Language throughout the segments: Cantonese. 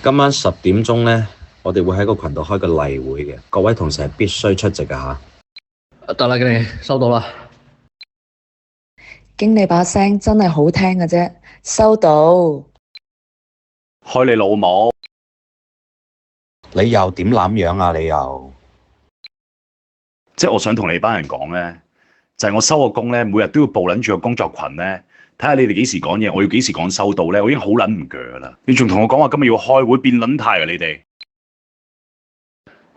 今晚10點鐘呢，我哋會喺個群度開個例會嘅，各位同事係必須出席㗎吓。得啦，經理收到啦。經理把聲真係好聽嘅啫，收到。開你老母！你又點攬樣啊？你又即係我想同你班人講咧，就係我收個工咧，每日都要報撚住個工作群咧，睇下你哋幾時講嘢，我要幾時講收到咧，我已經好撚唔鋸啦。你仲同我講話今日要開會變撚態啊？你哋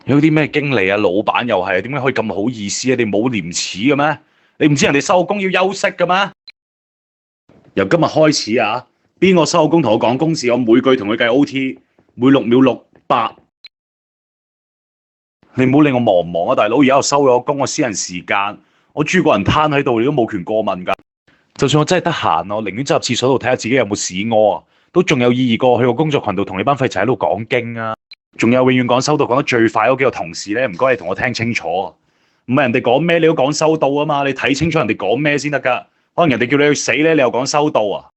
有啲咩經理啊、老闆又係，點解可以咁好意思啊？你冇廉恥嘅咩？你唔知人哋收工要休息嘅咩？由今日開始啊，邊個收工同我講公事，我每句同佢計 OT，每6秒600。你唔好理我忙唔忙啊，大佬！而家我收咗工，我私人時間，我豬個人攤喺度，你都冇權過問㗎。就算我真係得閒，我寧願走入廁所度睇下自己有冇屎屙啊，都仲有意義過去個工作群度同你班廢柴喺度講經啊！仲有永遠講收到講得最快嗰幾個同事咧，唔該你同我聽清楚，唔係人哋講咩你都講收到啊嘛，你睇清楚人哋講咩先得㗎。可能人哋叫你去死咧，你又講收到啊！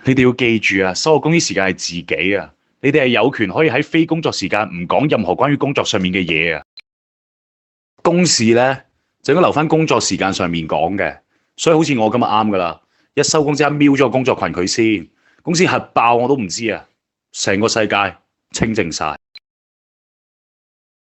你哋要記住啊，收個工啲時間係自己啊！你哋係有權可以喺非工作時間唔講任何關於工作上面嘅嘢啊！公事咧就應該留翻工作時間上面講嘅，所以好似我今日啱噶啦，一收工即刻瞄咗個工作群佢先，公司核爆我都唔知啊，成個世界清靜晒。